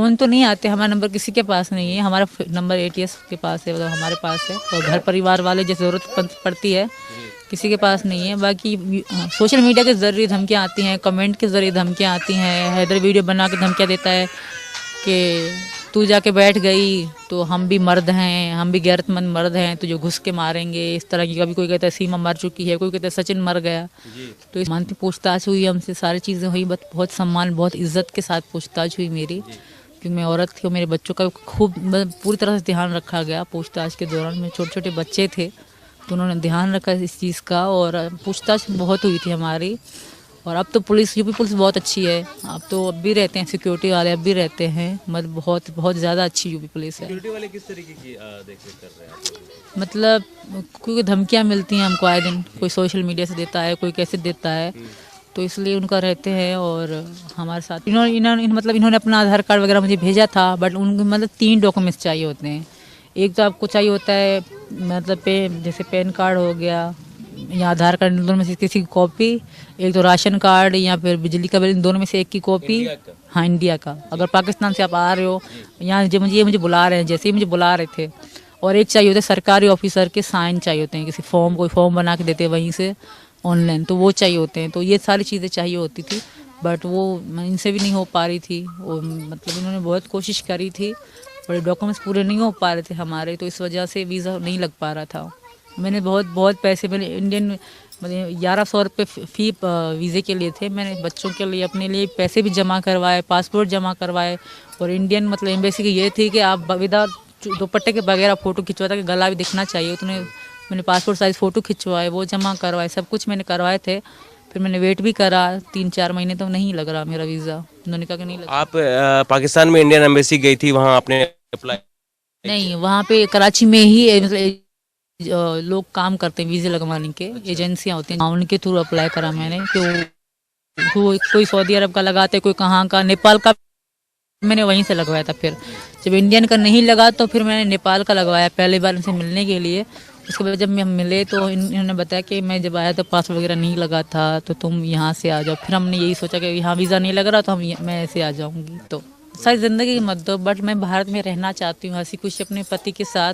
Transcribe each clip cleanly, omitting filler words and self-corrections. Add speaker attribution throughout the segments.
Speaker 1: Phone तो नहीं आते, हमारा नंबर किसी के पास नहीं है, हमारा नंबर एटीएस के पास है, मतलब हमारे पास है। और घर परिवार वाले जैसे ज़रूरत पड़ती है किसी के पास नहीं है। बाकी सोशल मीडिया के ज़रिए धमकियाँ आती हैं, कमेंट के ज़रिए धमकियाँ आती हैं। हैदर वीडियो बना के धमकियाँ देता है कि तू जाके बैठ गई तो हम भी मर्द हैं, हम भी गैरतमंद मर्द हैं, तुझे घुस के मारेंगे, इस तरह की। कभी कोई कहता है सीमा मर चुकी है, कोई कहता है सचिन मर गया। तो इस मानती पूछताछ हुई हमसे, सारी चीज़ें हुई, बट बहुत सम्मान बहुत इज्जत के साथ पूछताछ हुई मेरी, क्योंकि मैं औरत थी और मेरे बच्चों का खूब पूरी तरह से ध्यान रखा गया। पूछताछ के दौरान में छोटे छोटे बच्चे थे तो उन्होंने ध्यान रखा इस चीज़ का, और पूछताछ बहुत हुई थी हमारी। और अब तो पुलिस, यूपी पुलिस बहुत अच्छी है, अब तो अब भी रहते हैं सिक्योरिटी वाले, अब भी रहते हैं, मतलब बहुत बहुत ज़्यादा अच्छी यूपी पुलिस है।
Speaker 2: सिक्योरिटी वाले किस तरीके की देखरेख कर रहे हैं आप?
Speaker 1: मतलब क्योंकि धमकियाँ मिलती हैं हमको आए दिन, कोई सोशल मीडिया से देता है, कोई कैसे देता है, तो इसलिए उनका रहते हैं। और हमारे साथ इन्होंने अपना आधार कार्ड वगैरह मुझे भेजा था, बट उनको मतलब 3 डॉक्यूमेंट्स चाहिए होते हैं। एक तो आपको चाहिए होता है मतलब जैसे पैन कार्ड हो गया या आधार कार्ड, इन दोनों में से किसी की कॉपी, एक तो राशन कार्ड या फिर बिजली का बिल, इन दोनों में से एक की कॉपी। हाँ, इंडिया का। अगर पाकिस्तान से आप आ रहे हो यहाँ, मुझे बुला रहे हैं, जैसे ही मुझे बुला रहे थे। और एक चाहिए होता है सरकारी ऑफिसर के साइन चाहिए होते हैं, किसी फॉर्म, कोई फॉर्म बना के देते हैं वहीं से ऑनलाइन, तो वो चाहिए होते हैं। तो ये सारी चीज़ें चाहिए होती थी, बट वो इनसे भी नहीं हो पा रही थी। वो मतलब इन्होंने बहुत कोशिश करी थी, बड़े डॉक्यूमेंट्स पूरे नहीं हो पा रहे थे हमारे, तो इस वजह से वीज़ा नहीं लग पा रहा था। मैंने बहुत बहुत पैसे, मैंने इंडियन मतलब 1100 रुपये फ़ी वीज़े के लिए थे। मैंने बच्चों के लिए अपने लिए पैसे भी जमा करवाए, पासपोर्ट जमा करवाए। और इंडियन मतलब एम्बेसी की ये थी कि आप विदाउट दुपट्टे के बगैर आप फ़ोटो खिंचवाता कि गला भी दिखना चाहिए, उतने मैंने पासपोर्ट साइज़ फ़ोटो खिंचवाए, वो जमा करवाए, सब कुछ मैंने करवाए थे। फिर मैंने वेट भी करा 3-4 महीने, तो नहीं लग रहा मेरा वीज़ा। उन्होंने कहा कि नहीं लग।
Speaker 2: आप पाकिस्तान में इंडियन एम्बेसी गई थी, वहाँ आपने अप्लाई?
Speaker 1: नहीं, वहाँ पे कराची में ही मतलब लोग काम करते हैं वीज़े लगवाने के, एजेंसियाँ होती हैं, उनके थ्रू अप्लाई करा मैंने। तो कोई सऊदी अरब का लगाते, कोई कहाँ का, नेपाल का मैंने वहीं से लगवाया था। फिर जब इंडियन का नहीं लगा तो फिर मैंने नेपाल का लगवाया पहली बार इनसे मिलने के लिए। उसके बाद जब हम मिले तो इन्होंने बताया कि मैं जब आया तो पास वगैरह नहीं लगा था, तो तुम यहाँ से आ जाओ। फिर हमने यही सोचा कि यहाँ वीज़ा नहीं लग रहा तो मैं ऐसे आ जाऊँगी। तो सारी ज़िंदगी मत दो, बट मैं भारत में रहना चाहती हूँ हंसी खुशी अपने पति के साथ।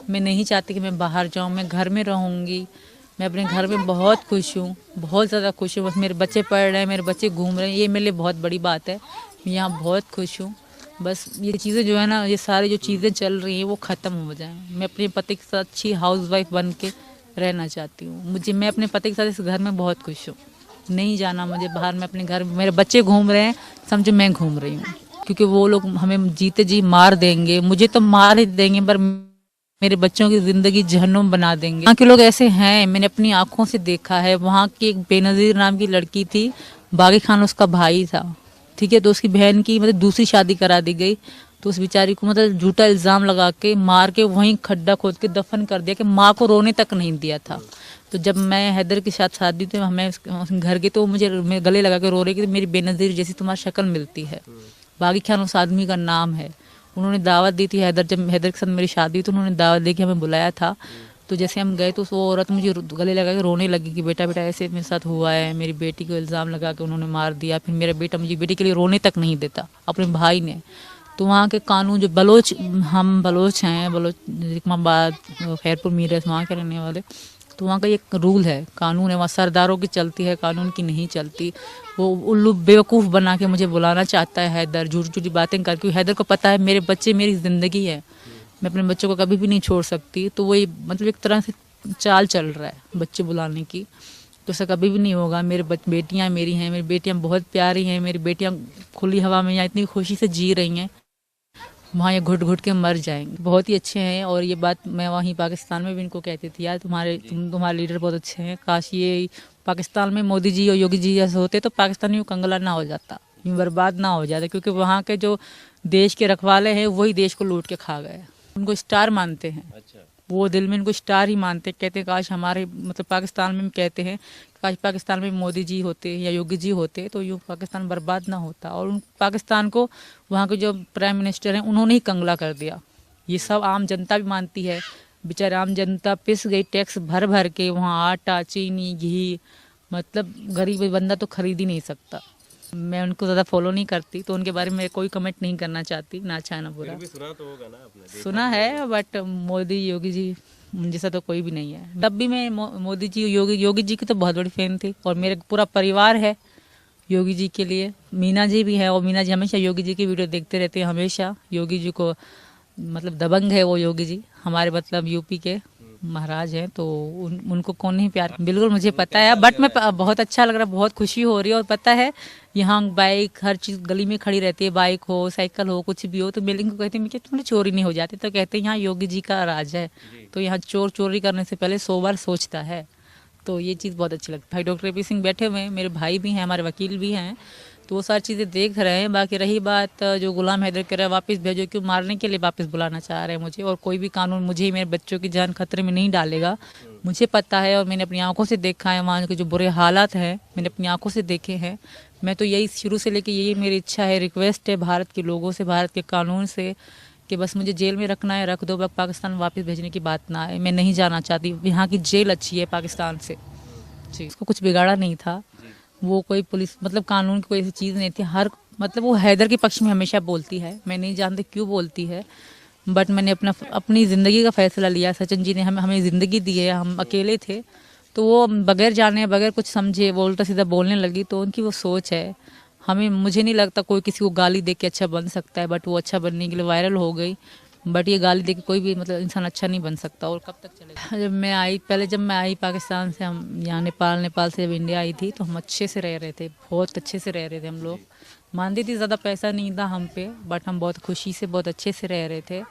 Speaker 1: मैं नहीं चाहती कि मैं बाहर जाऊँ, मैं घर में रहूँगी। मैं अपने घर में बहुत खुश हूँ, बहुत ज़्यादा खुश हूँ। बस मेरे बच्चे पढ़ रहे हैं, मेरे बच्चे घूम रहे हैं, ये मेरे लिए बहुत बड़ी बात है। मैं यहाँ बहुत खुश हूँ। बस ये चीज़ें जो है ना, ये सारी जो चीज़ें चल रही हैं वो ख़त्म हो जाएं। मैं अपने पति के साथ अच्छी हाउसवाइफ बन के रहना चाहती हूँ। मैं अपने पति के साथ इस घर में बहुत खुश हूँ। नहीं जाना मुझे बाहर, मैं अपने घर में, मेरे बच्चे घूम रहे हैं, समझो मैं घूम रही हूँ। क्योंकि वो लोग हमें जीते जी मार देंगे, मुझे तो मार ही देंगे, पर मेरे बच्चों की ज़िंदगी जहन्नुम बना देंगे। वहाँ के लोग ऐसे हैं, मैंने अपनी आंखों से देखा है। वहाँ की एक बेनज़ीर नाम की लड़की थी, बागी खान उसका भाई था, ठीक है। तो उसकी बहन की मतलब दूसरी शादी करा दी गई, तो उस बेचारी को मतलब झूठा इल्ज़ाम लगा के मार के वहीं खड्डा खोद के दफन कर दिया कि माँ को रोने तक नहीं दिया था। तो जब मैं हैदर के साथ शादी थी, हमें घर गए तो मुझे मेरे गले लगा के रो रही कि मेरी बेनज़ीर जैसी तुम्हारी शक्ल मिलती है। बागी खान उस आदमी का नाम है। उन्होंने दावत दी थी हैदर, जब हैदर के साथ मेरी शादी हुई तो उन्होंने दावत दी कि हमें बुलाया था। तो जैसे हम गए तो वो औरत मुझे गले लगा के रोने लगी कि बेटा बेटा ऐसे मेरे साथ हुआ है, मेरी बेटी को इल्ज़ाम लगा के उन्होंने मार दिया। फिर मेरा बेटा मुझे बेटी के लिए रोने तक नहीं देता, अपने भाई ने। तो वहाँ के कानून जो हम बलोच हैं, बलोच इस्लामाबाद खैरपुर मीरठ वहाँ के रहने वाले, तो वहाँ का एक रूल है, कानून है, वहाँ सरदारों की चलती है, कानून की नहीं चलती। वो उल्लू बेवकूफ़ बना के मुझे बुलाना चाहता है हैदर, झूठी झूठी बातें करके। हैदर को पता है मेरे बच्चे मेरी ज़िंदगी है, मैं अपने बच्चों को कभी भी नहीं छोड़ सकती। तो वही मतलब एक तरह से चाल चल रहा है बच्चे बुलाने की, तो ऐसा कभी भी नहीं होगा। मेरे बेटियाँ मेरी हैं, मेरी बेटियाँ बहुत प्यारी हैं, मेरी बेटियाँ खुली हवा में यहाँ इतनी खुशी से जी रही हैं, वहाँ ये घुट घुट के मर जाएंगे। बहुत ही अच्छे हैं, और ये बात मैं वहीं पाकिस्तान में भी इनको कहती थी, यार तुम्हारे लीडर बहुत अच्छे हैं, काश ये पाकिस्तान में मोदी जी और योगी जी जैसे होते तो पाकिस्तान यूँ कंगला ना हो जाता, यूँ बर्बाद ना हो जाता। क्योंकि वहाँ के जो देश के रखवाले हैं वही देश को लूट के खा गए। उनको स्टार मानते हैं, वो दिल में इनको स्टार ही मानते हैं। कहते हैं काश हमारे मतलब पाकिस्तान में कहते हैं काश पाकिस्तान में मोदी जी होते या योगी जी होते तो यूँ पाकिस्तान बर्बाद ना होता। और उन पाकिस्तान को वहाँ के जो प्राइम मिनिस्टर हैं उन्होंने ही कंगला कर दिया। ये सब आम जनता भी मानती है। बेचारे आम जनता पिस गई टैक्स भर भर के, वहाँ आटा चीनी घी, मतलब गरीब बंदा तो खरीद ही नहीं सकता। मैं उनको ज़्यादा फॉलो नहीं करती, तो उनके बारे में कोई कमेंट नहीं करना चाहती, ना अच्छा ना बुरा।
Speaker 2: भी सुना तो होगा ना आपने,
Speaker 1: सुना है, बट मोदी योगी जी जैसा तो कोई भी नहीं है। तब भी मैं मोदी जी योगी जी की तो बहुत बड़ी फैन थी, और मेरे पूरा परिवार है योगी जी के लिए। मीना जी भी है, और मीना जी हमेशा योगी जी की वीडियो देखते रहते हैं, हमेशा योगी जी को मतलब दबंग है वो योगी जी, हमारे मतलब यूपी के महाराज हैं, तो उनको कौन नहीं प्यार, बिल्कुल मुझे पता है। बट मैं बहुत अच्छा लग रहा है, बहुत खुशी हो रही है। और पता है यहाँ बाइक हर चीज़ गली में खड़ी रहती है, बाइक हो साइकिल हो कुछ भी हो, तो बिल्डिंग को कहते हैं कि तुमने चोरी नहीं हो जाती, तो कहते हैं यहाँ योगी जी का राज है, तो यहाँ चोर चोरी करने से पहले 100 बार सोचता है। तो ये चीज़ बहुत अच्छी लगती है। भाई डॉक्टर ए.पी. सिंह बैठे हुए हैं, मेरे भाई भी हैं, हमारे वकील भी हैं, तो वो सारी चीज़ें देख रहे हैं। बाकी रही बात जो गुलाम हैदर कह रहा है वापस भेजो, क्यों मारने के लिए वापस बुलाना चाह रहे हैं मुझे, और कोई भी कानून मुझे मेरे बच्चों की जान खतरे में नहीं डालेगा, मुझे पता है। और मैंने अपनी आंखों से देखा है वहाँ के जो बुरे हालात हैं, मैंने अपनी आंखों से देखे हैं। मैं तो यही शुरू से लेके यही मेरी इच्छा है, रिक्वेस्ट है भारत के लोगों से, भारत के कानून से, कि बस मुझे जेल में रखना है, रख दो, बस पाकिस्तान वापस भेजने की बात ना है। मैं नहीं जाना चाहती, यहाँ की जेल अच्छी है पाकिस्तान से जी। उसको कुछ बिगाड़ा नहीं था, वो कोई पुलिस मतलब कानून की कोई ऐसी चीज़ नहीं थी। हर मतलब वो हैदर के पक्ष में हमेशा बोलती है, मैं नहीं जानती क्यों बोलती है, बट मैंने अपनी ज़िंदगी का फैसला लिया। सचिन जी ने हमें ज़िंदगी दी है, हम अकेले थे, तो वो बगैर जाने बगैर कुछ समझे वो उल्टा सीधा बोलने लगी, तो उनकी वो सोच है। मुझे नहीं लगता कोई किसी को गाली दे के अच्छा बन सकता है, बट वो अच्छा बनने के लिए वायरल हो गई। बट ये गाली देके कोई भी मतलब इंसान अच्छा नहीं बन सकता, और कब तक चलेगा। जब मैं आई पाकिस्तान से, हम यहाँ नेपाल से जब इंडिया आई थी, तो हम अच्छे से रह रहे थे, बहुत अच्छे से रह रहे थे हम लोग। मानती थी ज़्यादा पैसा नहीं था हम पे, बट हम बहुत खुशी से बहुत अच्छे से रह रहे थे।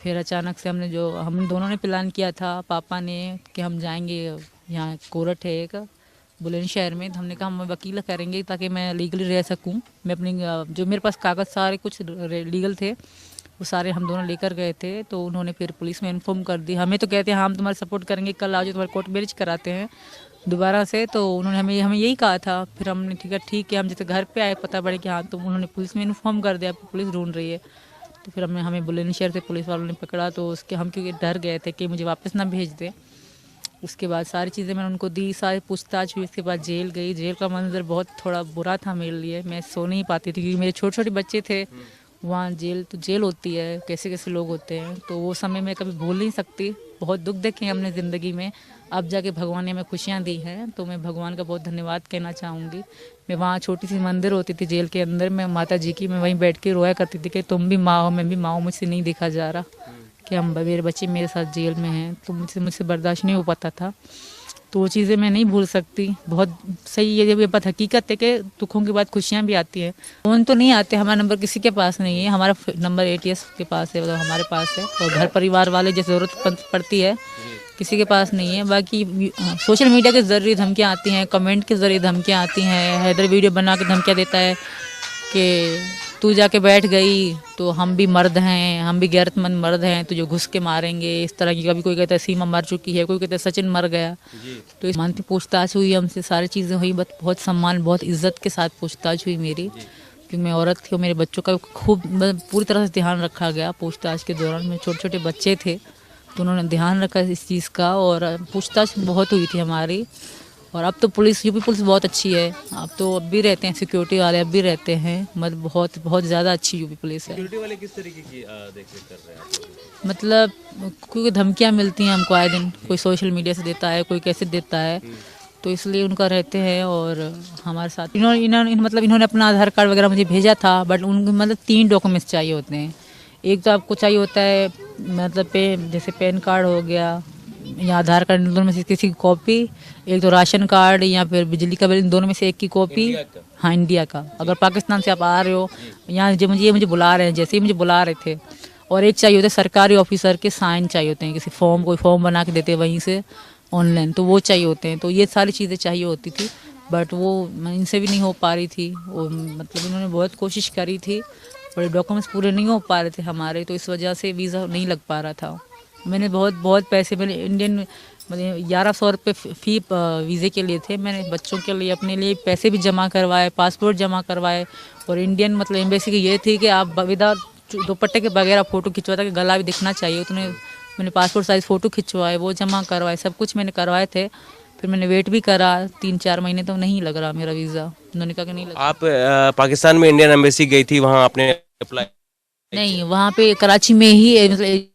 Speaker 1: फिर अचानक से हम दोनों ने प्लान किया था, पापा ने, कि हम जाएंगे, यहाँ कोर्ट है एक बुलंदशहर में, तो हमने कहा हम वकील करेंगे ताकि मैं लीगली रह सकूँ। मैं अपनी जो मेरे पास कागज़ सारे कुछ लीगल थे, वो सारे हम दोनों लेकर गए थे। तो उन्होंने फिर पुलिस में इन्फॉर्म कर दी, हमें तो कहते हैं हाँ हम तुम्हारा सपोर्ट करेंगे, कल आओ जो तुम्हारे कोर्ट मैरिज कराते हैं दोबारा से। तो उन्होंने हमें यही कहा था। फिर हमने ठीक है, हम जैसे घर पे आए पता पड़े कि हाँ, तो उन्होंने पुलिस में इन्फॉर्म कर दिया पुलिस ढूंढ रही है। तो फिर हमें बुलंदशहर से पुलिस वालों ने पकड़ा, तो उसके हम क्योंकि डर गए थे कि मुझे वापस ना भेज दें। उसके बाद सारी चीज़ें मैंने उनको दी, सारी पूछताछ हुई। उसके बाद जेल गई। जेल का मंजर बहुत थोड़ा बुरा था मेरे लिए, मैं सो नहीं पाती थी क्योंकि मेरे छोटे छोटे बच्चे थे वहाँ। जेल होती है, कैसे कैसे लोग होते हैं, तो वो समय मैं कभी भूल नहीं सकती। बहुत दुख देखे हैं हमने ज़िंदगी में, अब जाके भगवान ने हमें खुशियाँ दी हैं, तो मैं भगवान का बहुत धन्यवाद कहना चाहूँगी। मैं वहाँ छोटी सी मंदिर होती थी जेल के अंदर, मैं माता जी की, मैं वहीं बैठ के रोया करती थी कि तुम भी माँ हो, मैं भी माँ हूँ, मुझसे नहीं देखा जा रहा कि मेरे बच्चे मेरे साथ जेल में हैं, तो मुझसे बर्दाश्त नहीं हो पाता था। तो वो चीज़ें मैं नहीं भूल सकती। बहुत सही है, जब ये बात हकीकत है कि दुखों के बाद खुशियाँ भी आती हैं। फ़ोन तो नहीं आते, हमारा नंबर किसी के पास नहीं है, हमारा नंबर ATS के पास है, मतलब हमारे पास है। और घर परिवार वाले जैसे ज़रूरत पड़ती है किसी के पास नहीं है। बाकी सोशल मीडिया के ज़रिए धमकियाँ आती हैं, कमेंट के ज़रिए धमकियाँ आती हैं। हैदर वीडियो बना के धमकियाँ देता है कि तू जाके बैठ गई तो हम भी मर्द हैं, हम भी गैरतमंद मर्द हैं, तुझे घुस के मारेंगे, इस तरह की। कभी कोई कहता है सीमा मर चुकी है, कोई कहता है सचिन मर गया। तो इस मानती पूछताछ हुई हमसे, सारी चीज़ें हुई, बहुत सम्मान बहुत इज्जत के साथ पूछताछ हुई मेरी, क्योंकि मैं औरत थी और मेरे बच्चों का खूब पूरी तरह से ध्यान रखा गया पूछताछ के दौरान। मेरे छोटे छोटे बच्चे थे, तो उन्होंने ध्यान रखा इस चीज़ का, और पूछताछ बहुत हुई थी हमारी। और अब तो यूपी पुलिस बहुत अच्छी है, अब तो अब भी रहते हैं सिक्योरिटी वाले, अब भी रहते हैं, मतलब बहुत ज़्यादा अच्छी यूपी पुलिस है।
Speaker 2: सिक्योरिटी वाले किस तरीके की देखरेख कर रहे हैं आप?
Speaker 1: मतलब क्योंकि धमकियाँ मिलती हैं हमको आए दिन, कोई सोशल मीडिया से देता है, कोई कैसे देता है, तो इसलिए उनका रहते हैं। और हमारे साथ इन्होंने अपना आधार कार्ड वगैरह मुझे भेजा था, बट उनको मतलब 3 डॉक्यूमेंट्स चाहिए होते हैं। एक तो आपको चाहिए होता है मतलब जैसे पैन कार्ड हो गया या आधार कार्ड, इन दोनों में से किसी की कॉपी, एक तो राशन कार्ड या फिर बिजली का बिल, इन दोनों में से एक की कॉपी। हाँ, इंडिया का। अगर पाकिस्तान से आप आ रहे हो यहाँ, मुझे बुला रहे हैं, जैसे ही मुझे बुला रहे थे। और एक चाहिए होता है सरकारी ऑफिसर के साइन चाहिए होते हैं, किसी कोई फॉर्म बना के देते हैं वहीं से ऑनलाइन, तो वो चाहिए होते हैं। तो ये सारी चीज़ें चाहिए होती थी, बट वो इनसे भी नहीं हो पा रही थी। वो मतलब इन्होंने बहुत कोशिश करी थी, बड़े डॉक्यूमेंट्स पूरे नहीं हो पा रहे थे हमारे, तो इस वजह से वीज़ा नहीं लग पा रहा था। मैंने बहुत पैसे, मैंने इंडियन मतलब 1100 रुपये फ़ी वीज़े के लिए थे। मैंने बच्चों के लिए अपने लिए पैसे भी जमा करवाए, पासपोर्ट जमा करवाए। और इंडियन मतलब एम्बेसी की ये थी कि आप विदाउट दुपट्टे के बगैर आप फ़ोटो खिंचवाता कि गला भी दिखना चाहिए, उतने मैंने पासपोर्ट साइज़ फ़ोटो खिंचवाए, वो जमा करवाए, सब कुछ मैंने करवाए थे। फिर मैंने वेट भी करा 3-4 महीने, तो नहीं लग रहा मेरा वीज़ा। उन्होंने कहा कि नहीं लग।
Speaker 2: आप पाकिस्तान में इंडियन एम्बेसी गई थी, वहाँ आपने अप्लाई
Speaker 1: नहीं, वहाँ पे कराची में ही मतलब